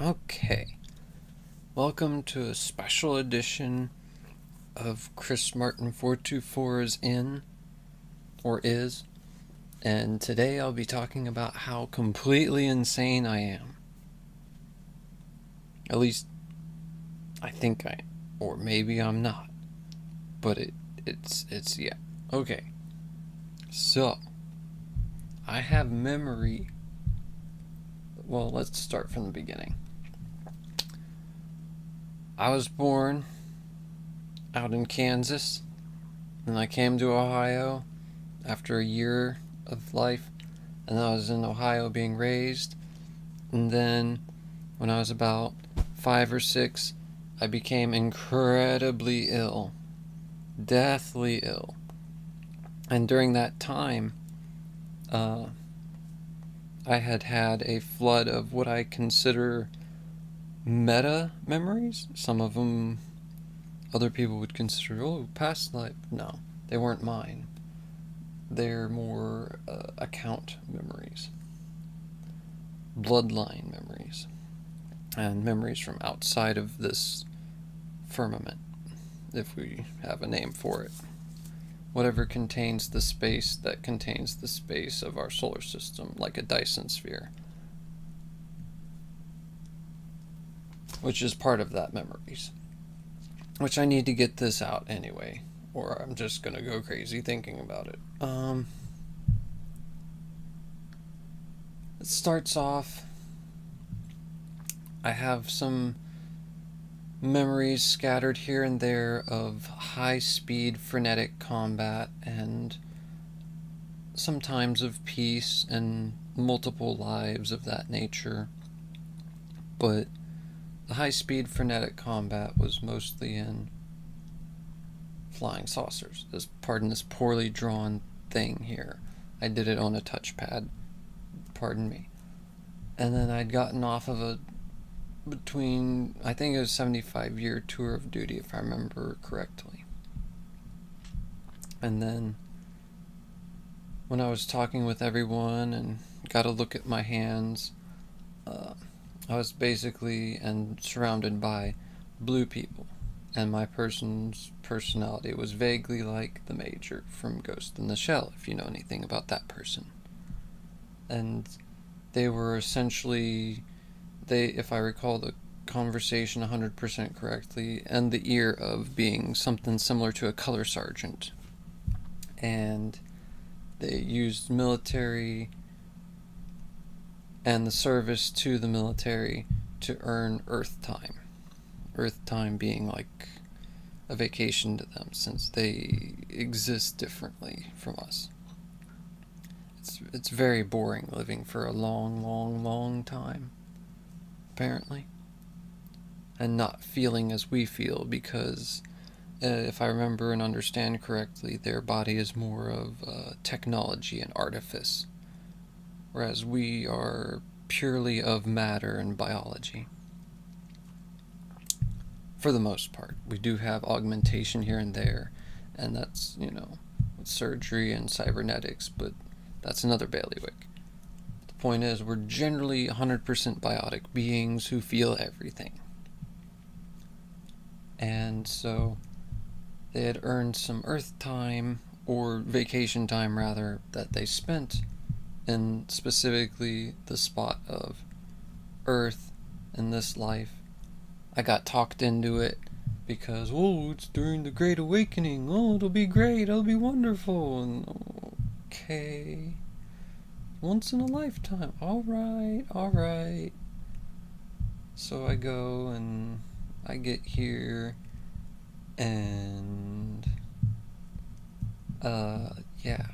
Okay, welcome to a special edition of Chris Martin 424 is in, or is, and today I'll be talking about how completely insane I am. At least, I think I am, or maybe I'm not, but yeah. Okay, so, I have memory. Well, let's start from the beginning. I was born out in Kansas, and I came to Ohio after a year of life, and I was in Ohio being raised. And then, when I was about 5 or 6, I became incredibly ill, deathly ill. And during that time, I had a flood of what I consider meta memories. Some of them other people would consider, past life. No, they weren't mine. They're more account memories, bloodline memories, and memories from outside of this firmament, if we have a name for it. Whatever contains the space that contains the space of our solar system, like a Dyson sphere, which is part of that memories. Which I need to get this out anyway, or I'm just gonna go crazy thinking about it. It starts off, I have some memories scattered here and there of high-speed frenetic combat and sometimes of peace and multiple lives of that nature. But the high-speed frenetic combat was mostly in flying saucers. Pardon this poorly drawn thing here. I did it on a touchpad. Pardon me. And then I'd gotten off of I think it was a 75-year tour of duty, if I remember correctly. And then, when I was talking with everyone and got a look at my hands, I was basically surrounded by blue people. And my personality was vaguely like the Major from Ghost in the Shell, if you know anything about that person. And they were essentially, if I recall the conversation 100% correctly, and the ear of being something similar to a color sergeant. And they used military and the service to the military to earn Earth time. Earth time being like a vacation to them, since they exist differently from us. It's very boring living for a long time, apparently, and not feeling as we feel, because if I remember and understand correctly, their body is more of technology and artifice, whereas we are purely of matter and biology. For the most part. We do have augmentation here and there, and that's, surgery and cybernetics, but that's another bailiwick. The point is, we're generally 100% biotic beings who feel everything. And so, they had earned some Earth time, or vacation time rather, that they spent in specifically the spot of Earth in this life. I got talked into it because, it's during the Great Awakening. It'll be great. It'll be wonderful. And, okay. Once in a lifetime. Alright. So I go and I get here and, yeah.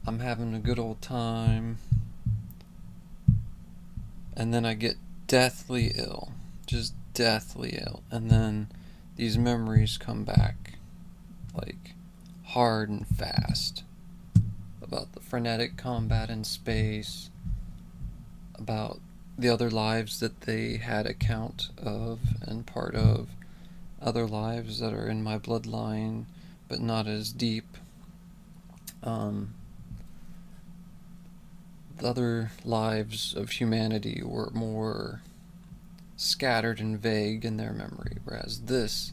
I'm having a good old time. And then I get deathly ill. Just deathly ill. And then these memories come back, like, hard and fast. About the frenetic combat in space. About the other lives that they had account of and part of. Other lives that are in my bloodline, but not as deep. other lives of humanity were more scattered and vague in their memory, whereas this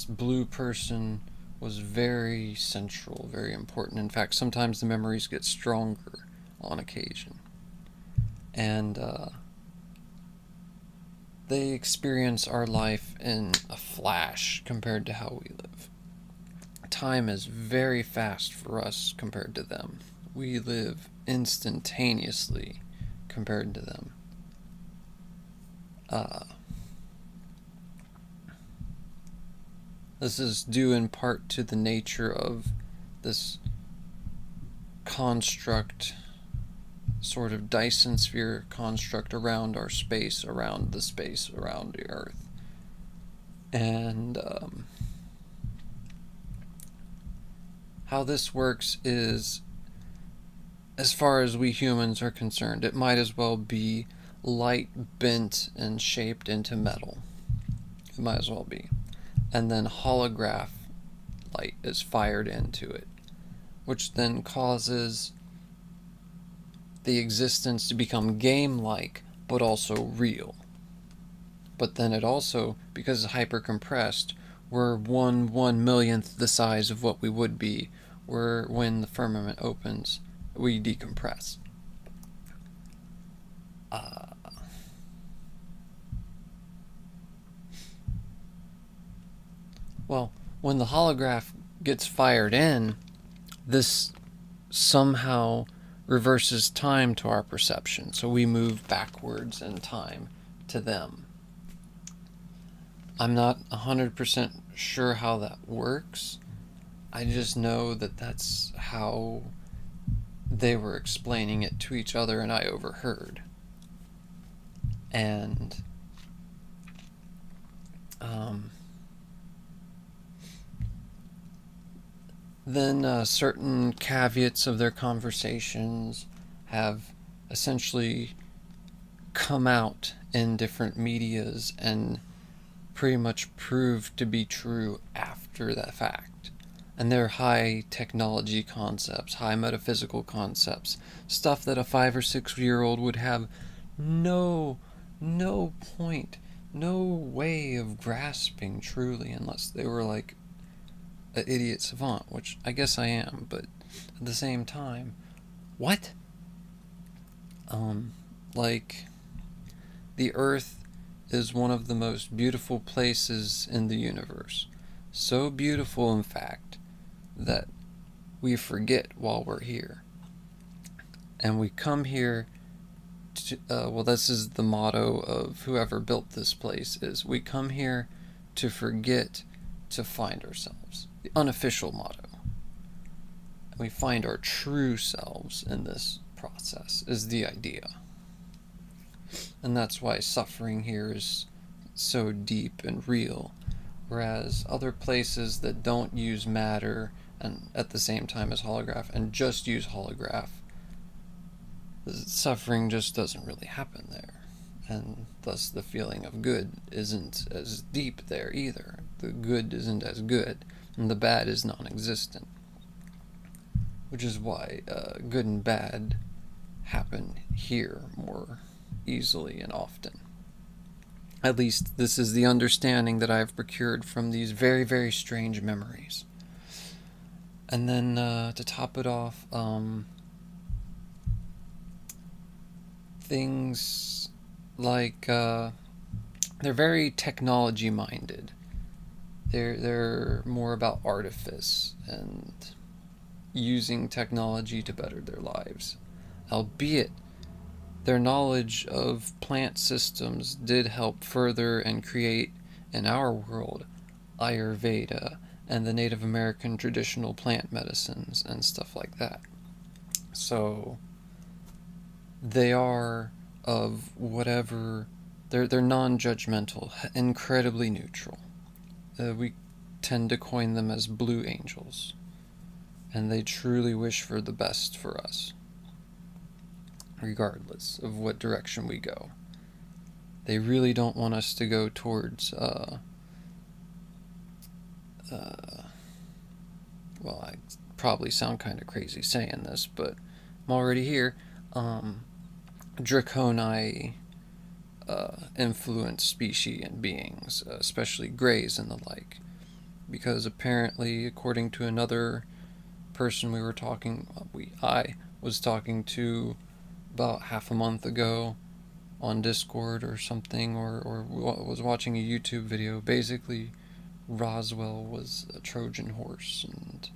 blue person was very central, very important. In fact, sometimes the memories get stronger on occasion. And they experience our life in a flash compared to how we live. Time is very fast for us compared to them. We live instantaneously compared to them. This is due in part to the nature of this construct, sort of Dyson sphere construct around our space, around the space around the Earth. And how this works is, as far as we humans are concerned, it might as well be light bent and shaped into metal. It might as well be. And then holograph light is fired into it, which then causes the existence to become game-like, but also real. But then it also, because it's hyper-compressed, we're 1/1,000,000th the size of what we would be, where when the firmament opens, we decompress. Well, when the holograph gets fired in, this somehow reverses time to our perception, so we move backwards in time to them. I'm not 100% sure how that works. I just know that that's how they were explaining it to each other, and I overheard. And then certain caveats of their conversations have essentially come out in different medias and pretty much proved to be true after that fact. And they're high technology concepts, high metaphysical concepts, stuff that a 5 or 6 year old would have no point, no way of grasping truly, unless they were like an idiot savant, which I guess I am, but at the same time, what? Like, the Earth is one of the most beautiful places in the universe. So beautiful, in fact, that we forget while we're here. And we come here to, well, this is the motto of whoever built this place, is we come here to forget to find ourselves. The unofficial motto. And we find our true selves in this process, is the idea. And that's why suffering here is so deep and real, whereas other places that don't use matter and at the same time as holograph and just use holograph, suffering just doesn't really happen there, and thus the feeling of good isn't as deep there either. The good isn't as good, and the bad is non-existent, which is why good and bad happen here more easily and often. At least this is the understanding that I've procured from these very, very strange memories. And then to top it off, things like they're very technology minded. They're more about artifice and using technology to better their lives, albeit their knowledge of plant systems did help further and create in our world Ayurveda and the Native American traditional plant medicines and stuff like that. So they are of whatever, they're non-judgmental, incredibly neutral. We tend to coin them as blue angels, and they truly wish for the best for us, regardless of what direction we go. They really don't want us to go towards well, I probably sound kind of crazy saying this, but I'm already here. draconi influenced species and beings, especially greys and the like. Because apparently, according to another person I was talking to about half a month ago on Discord or something, or was watching a YouTube video, basically Roswell was a Trojan horse, and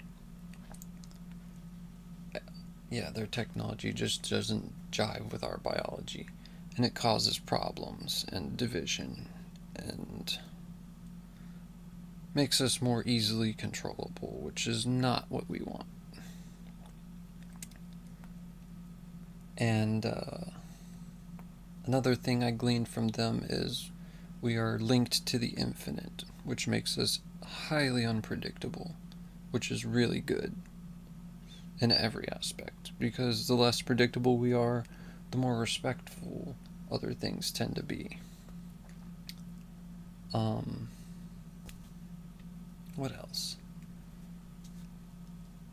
yeah, their technology just doesn't jive with our biology, and it causes problems and division and makes us more easily controllable, which is not what we want. And another thing I gleaned from them is we are linked to the infinite, which makes us highly unpredictable, which is really good in every aspect, because the less predictable we are, the more respectful other things tend to be. What else?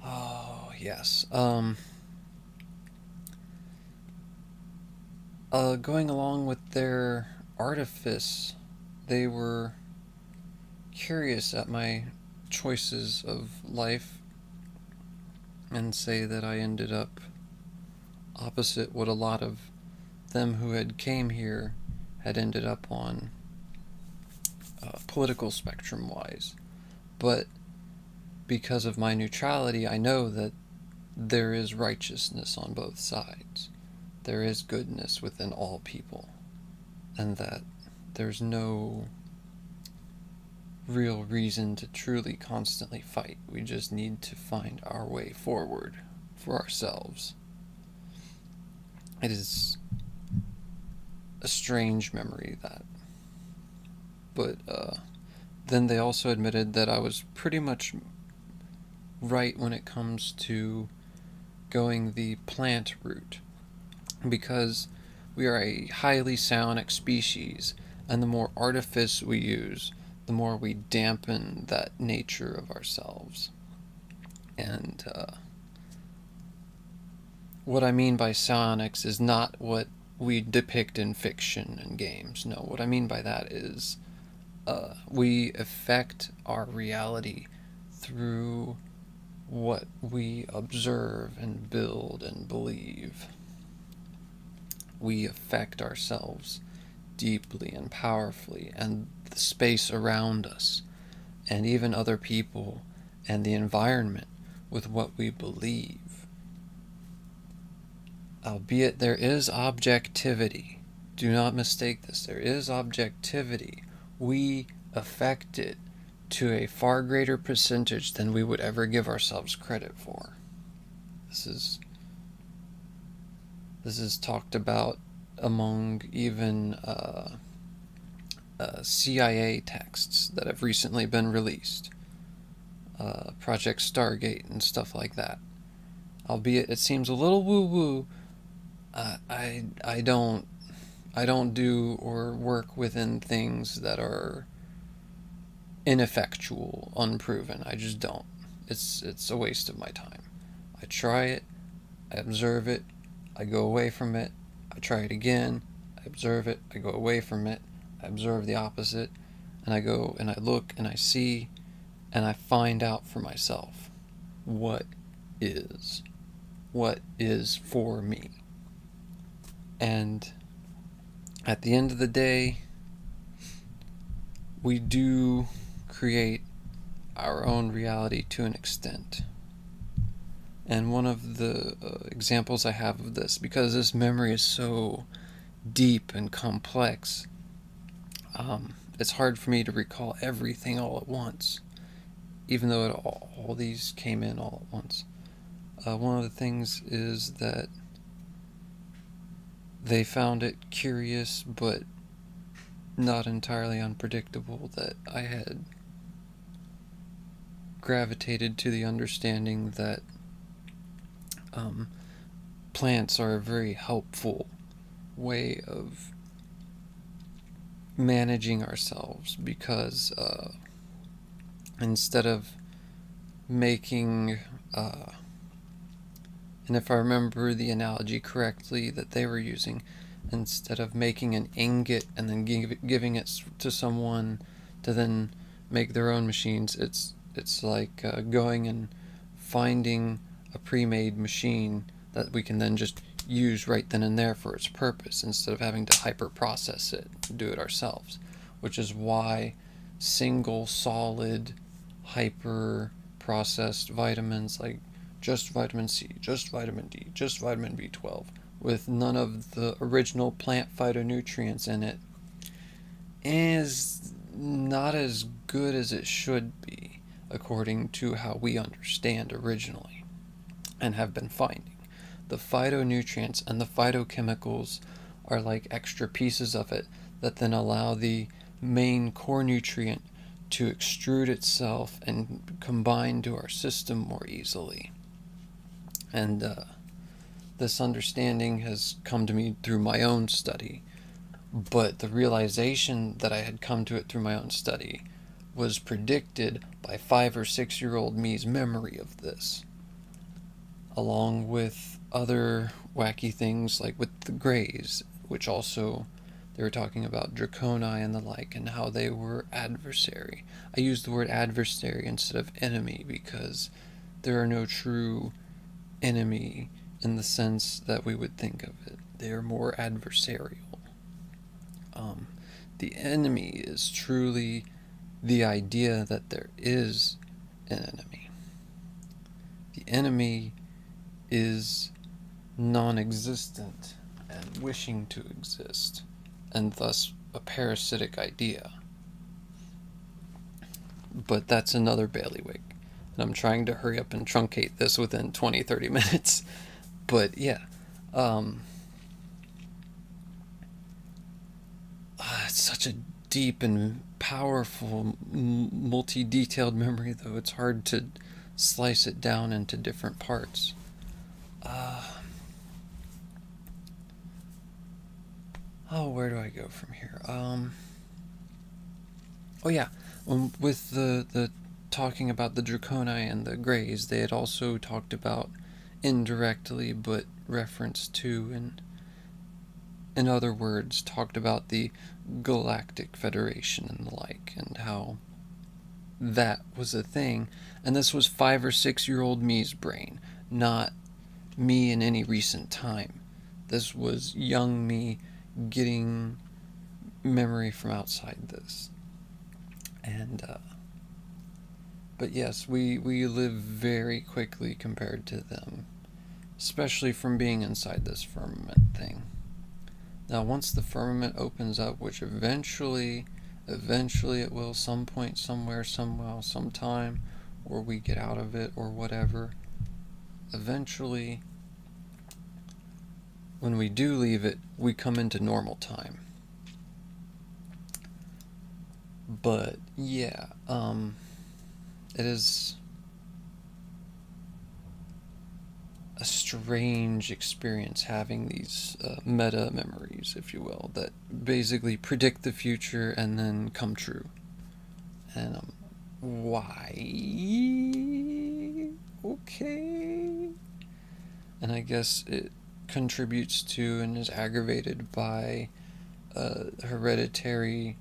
Oh, yes. Going along with their artifice, they were curious at my choices of life and say that I ended up opposite what a lot of them who had came here had ended up on, political spectrum wise. But because of my neutrality, I know that there is righteousness on both sides. There is goodness within all people, and that there's no real reason to truly constantly fight. We just need to find our way forward for ourselves. It is a strange memory, that. But then they also admitted that I was pretty much right when it comes to going the plant route, because we are a highly psionic species, and the more artifice we use, the more we dampen that nature of ourselves. And what I mean by psionics is not what we depict in fiction and games. No, what I mean by that is we affect our reality through what we observe and build and believe. We affect ourselves deeply and powerfully, and the space around us, and even other people and the environment, with what we believe. Albeit there is objectivity. Do not mistake this. There is objectivity. We affect it to a far greater percentage than we would ever give ourselves credit for. This is talked about among even CIA texts that have recently been released, Project Stargate and stuff like that. Albeit it seems a little woo-woo, I don't do or work within things that are ineffectual, unproven. I just don't. It's a waste of my time. I try it, I observe it, I go away from it, I try it again, I observe it, I go away from it, I observe the opposite, and I go and I look and I see and I find out for myself what is for me. And at the end of the day, we do create our own reality to an extent. And one of the examples I have of this, because this memory is so deep and complex, it's hard for me to recall everything all at once, even though all these came in all at once. One of the things is that they found it curious but not entirely unpredictable that I had gravitated to the understanding that plants are a very helpful way of managing ourselves, because instead of making And if I remember the analogy correctly that they were using, instead of making an ingot and then giving it to someone to then make their own machines, it's like going and finding a pre-made machine that we can then just use right then and there for its purpose, instead of having to hyper process it and do it ourselves, which is why single solid hyper processed vitamins like just vitamin C, just vitamin D, just vitamin B12, with none of the original plant phytonutrients in it, is not as good as it should be, according to how we understand originally and have been finding. The phytonutrients and the phytochemicals are like extra pieces of it that then allow the main core nutrient to extrude itself and combine to our system more easily. And this understanding has come to me through my own study, but the realization that I had come to it through my own study was predicted by 5 or 6 year old me's memory of this, along with other wacky things like with the Greys, which also they were talking about Draconi and the like, and how they were adversary. I use the word adversary instead of enemy because there are no true enemy in the sense that we would think of it. They are more adversarial. The enemy is truly the idea that there is an enemy. The enemy is non-existent and wishing to exist, and thus a parasitic idea. But that's another bailiwick, and I'm trying to hurry up and truncate this within 20-30 minutes. But yeah, it's such a deep and powerful, multi-detailed memory, though it's hard to slice it down into different parts. Where do I go from here? Oh yeah, with the talking about the Draconi and the Greys, they had also talked about indirectly, but referenced to, and in other words, talked about the Galactic Federation and the like, and how that was a thing. And this was 5 or 6 year old me's brain, not me in any recent time. This was young me getting memory from outside this. And but yes, we live very quickly compared to them, especially from being inside this firmament thing. Now, once the firmament opens up, which eventually it will, some point, somewhere, somehow, sometime, or we get out of it, or whatever, eventually, when we do leave it, we come into normal time. But yeah, it is a strange experience having these meta memories, if you will, that basically predict the future and then come true. And why? Okay. And I guess it contributes to and is aggravated by hereditary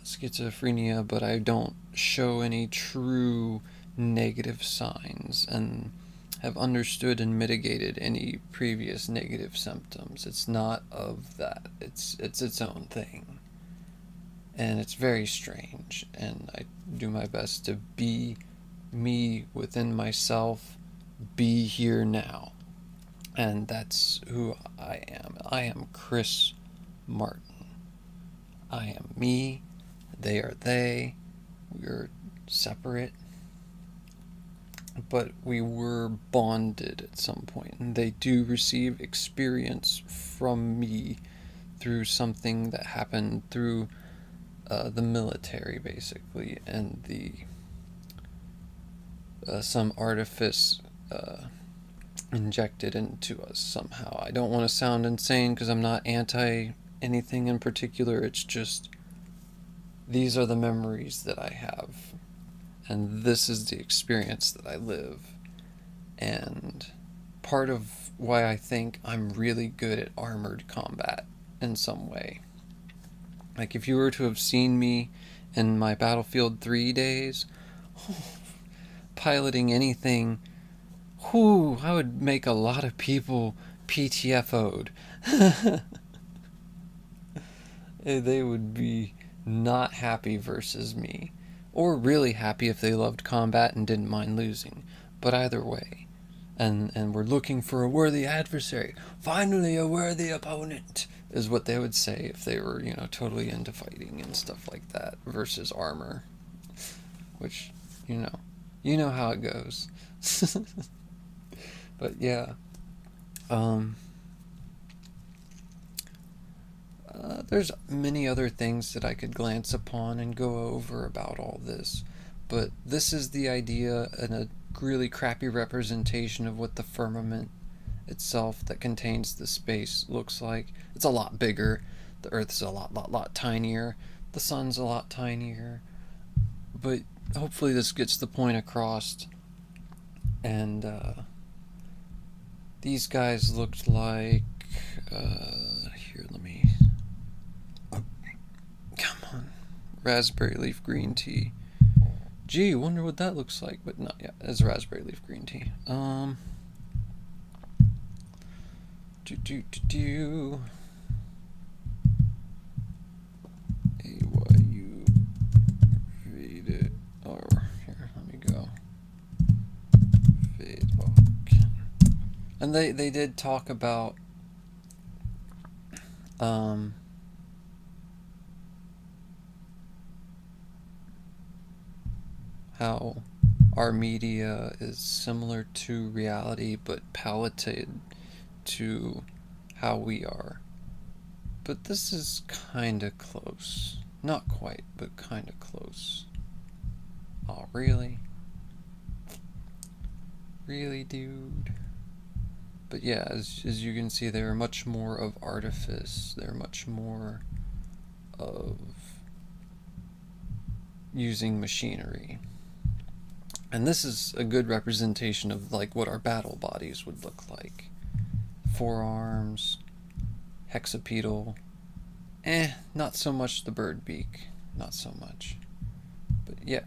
schizophrenia, but I don't show any true negative signs and have understood and mitigated any previous negative symptoms. It's not of that. It's its own thing. And it's very strange, and I do my best to be me within myself, be here now. And that's who I am. I am Chris Martin. I am me. They are they. We're separate. But we were bonded at some point, and they do receive experience from me through something that happened through the military, basically, and the some artifice injected into us somehow. I don't want to sound insane because I'm not anti anything in particular. It's just these are the memories that I have, and this is the experience that I live. And part of why I think I'm really good at armored combat in some way. Like, if you were to have seen me in my Battlefield 3 days, piloting anything, I would make a lot of people PTFO'd. They would be not happy versus me. Or really happy if they loved combat and didn't mind losing. But either way. And we're looking for a worthy adversary. Finally a worthy opponent, is what they would say if they were, totally into fighting and stuff like that versus armor. Which, you know how it goes. But yeah. There's many other things that I could glance upon and go over about all this, but this is the idea and a really crappy representation of what the firmament itself that contains the space looks like. It's a lot bigger. The Earth's a lot tinier. The Sun's a lot tinier. But hopefully this gets the point across. And these guys looked like... here, let me... Come on. Raspberry leaf green tea. Gee, wonder what that looks like. But no, yeah, it's raspberry leaf green tea. AYU read it. Or here, let me go. Fade. Okay. And they did talk about how our media is similar to reality but palated to how we are. But this is kinda close. Not quite, but kinda close. Oh, really? Really, dude? But yeah, as you can see, they're much more of artifice. They're much more of using machinery. And this is a good representation of like what our battle bodies would look like. Forearms, hexapedal. Not so much the bird beak. Not so much. But yeah.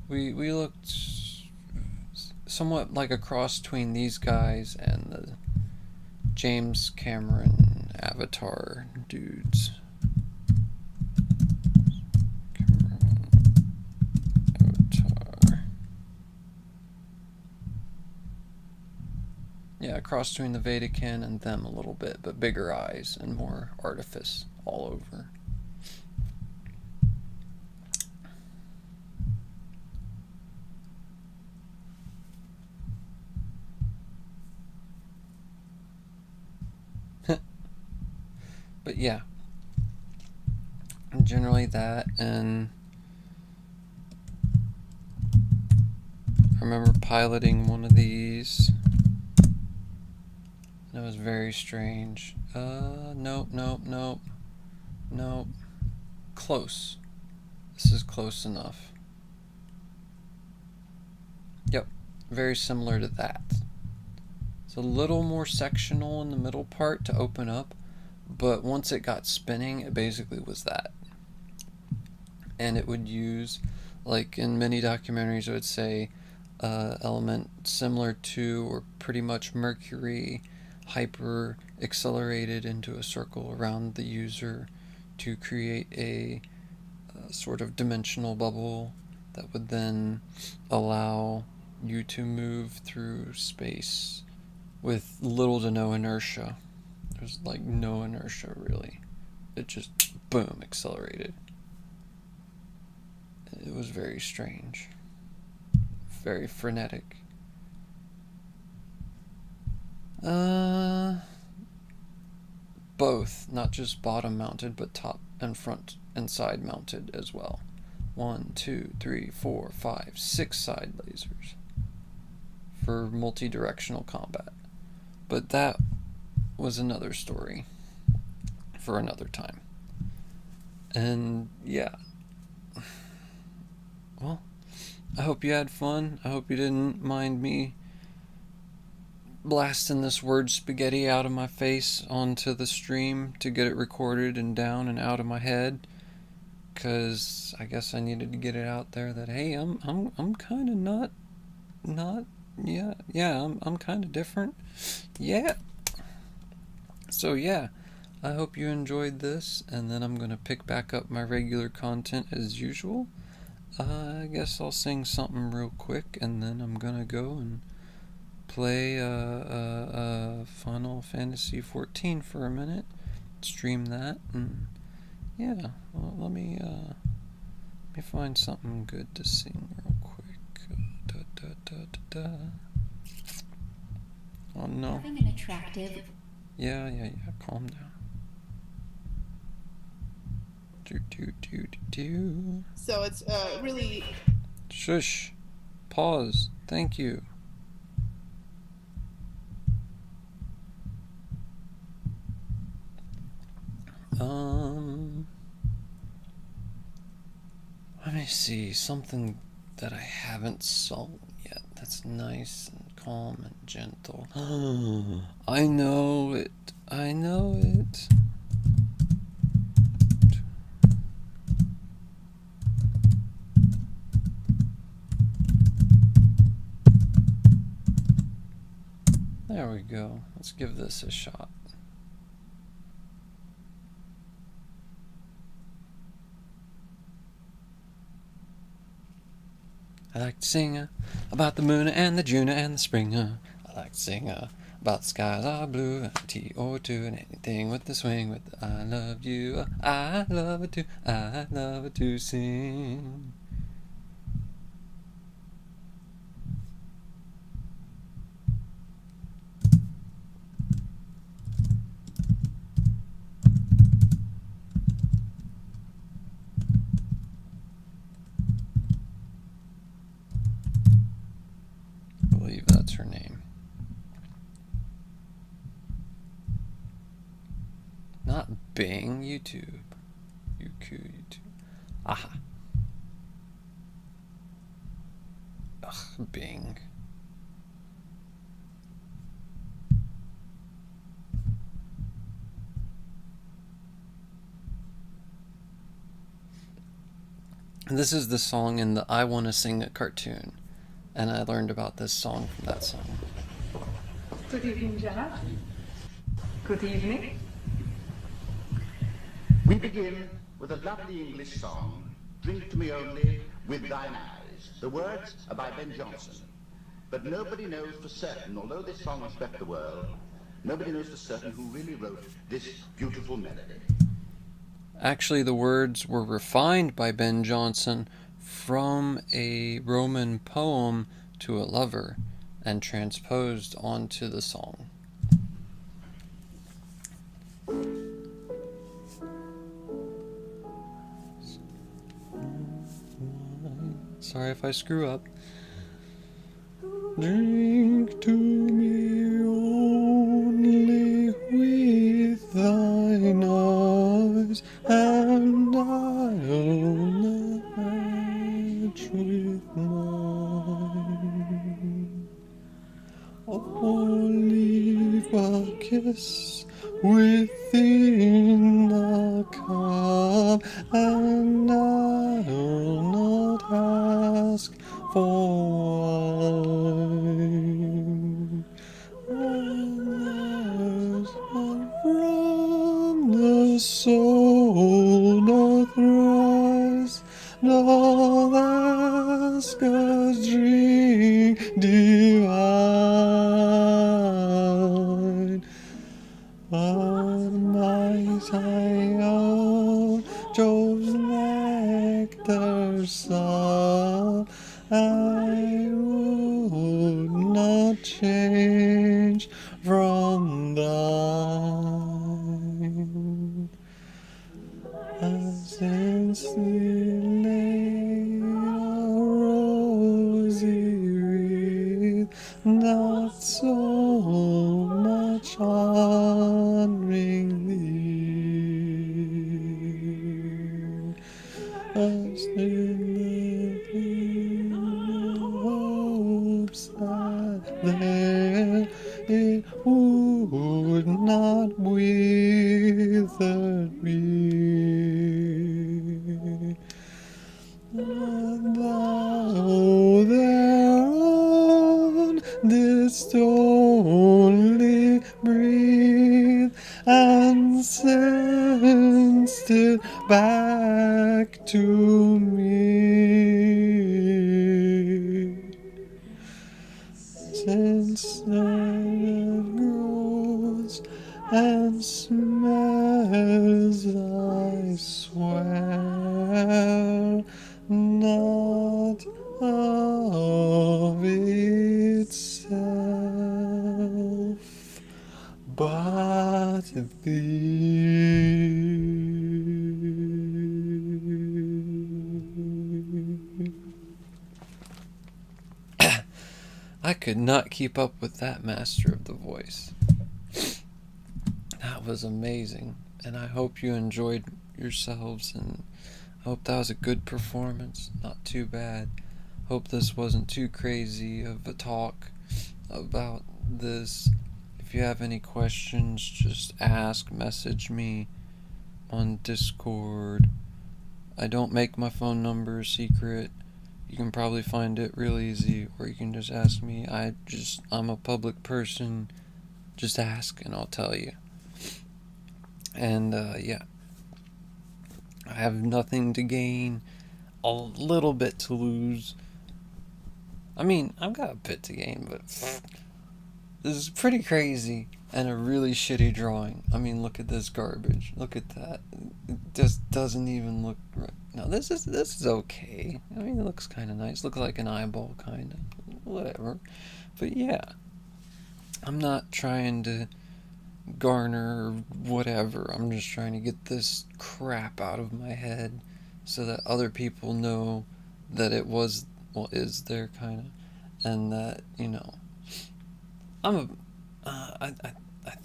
We looked somewhat like a cross between these guys and the James Cameron Avatar dudes. Yeah, a cross between the Vatican and them a little bit, but bigger eyes and more artifice all over. But yeah, generally that, and I remember piloting one of these. That was very strange. Nope. Close. This is close enough. Yep, very similar to that. It's a little more sectional in the middle part to open up, but once it got spinning, it basically was that. And it would use, like in many documentaries, it would say element similar to or pretty much Mercury hyper accelerated into a circle around the user to create a sort of dimensional bubble that would then allow you to move through space with little to no inertia. There's like no inertia really. It just boom accelerated. It was very strange. Very frenetic. Both, not just bottom mounted, but top and front and side mounted as well. 1, 2, 3, 4, 5, 6 side lasers for multi-directional combat. But that was another story for another time. And yeah, well, I hope you had fun. I hope you didn't mind me blasting this word spaghetti out of my face onto the stream to get it recorded and down and out of my head. Cause I guess I needed to get it out there that hey, I'm kind of not yeah, I'm kind of different. Yeah. So yeah, I hope you enjoyed this, and then I'm gonna pick back up my regular content as usual. I guess I'll sing something real quick, and then I'm gonna go and play Final Fantasy 14 for a minute, stream that, and yeah, well, let me find something good to sing real quick. Da, da, da, da, da. Oh no. Having an attractive. Yeah, calm down. Do. So it's really. Shush. Pause. Thank you. Let me see. Something that I haven't sung yet that's nice and calm and gentle. I know it. I know it. There we go. Let's give this a shot. I like to sing about the moon and the June and the spring. I like to sing about the skies are blue and TO2 and anything with the swing with the I love you. I love it too. I love it to sing. I believe that's her name. Not Bing, YouTube. YouTube. Aha. Ugh, Bing. This is the song in the I Wanna Sing It cartoon. And I learned about this song from that song. Good evening, Jack. Good evening. We begin with a lovely English song, Drink to Me Only with Thine Eyes. The words are by Ben Jonson. But nobody knows for certain, although this song has swept the world, nobody knows for certain who really wrote this beautiful melody. Actually, the words were refined by Ben Jonson from a Roman poem to a lover and transposed onto the song. Sorry if I screw up. Drink to me only with thine eyes, and I'll match with mine. Oh, leave a kiss within the cup, and I'll not ask for wine. From the soul doth rise, doth ask us drink divine. But might I own Jove's nectar some, I would not change from thine. As since we laid a rosy wreath, not so much honoring thee, as in the it would not withered me. Thou thereon didst only breathe, and send'st it back to me. Since it grows and smells, I swear, not of itself, but thee. I could not keep up with that master of the voice. That was amazing, and I hope you enjoyed yourselves, and I hope that was a good performance, not too bad. Hope this wasn't too crazy of a talk about this. If you have any questions, just ask, message me on Discord. I don't make my phone number secret. You can probably find it real easy, or you can just ask me. I'm a public person. Just ask and I'll tell you. And yeah, I have nothing to gain, a little bit to lose. I mean, I've got a bit to gain, but this is pretty crazy and a really shitty drawing. I mean, look at this garbage. Look at that. It just doesn't even look right. No, this is okay. I mean, it looks kind of nice. Looks like an eyeball, kind of. Whatever. But yeah, I'm not trying to garner or whatever. I'm just trying to get this crap out of my head so that other people know that it was, well, is there, kind of, and that, you know, I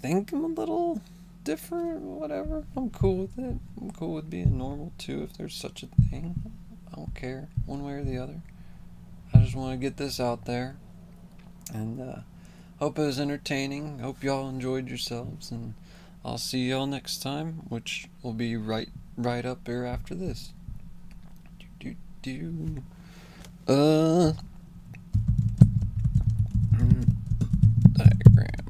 think I'm a little different, whatever. I'm cool with it. I'm cool with being normal too, if there's such a thing. I don't care one way or the other. I just want to get this out there, and hope it was entertaining. Hope y'all enjoyed yourselves, and I'll see y'all next time, which will be right up here after this. Diagram.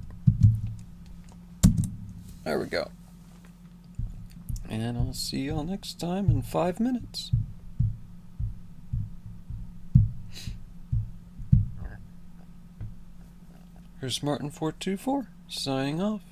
There we go. And I'll see y'all next time in 5 minutes. Here's Martin424 signing off.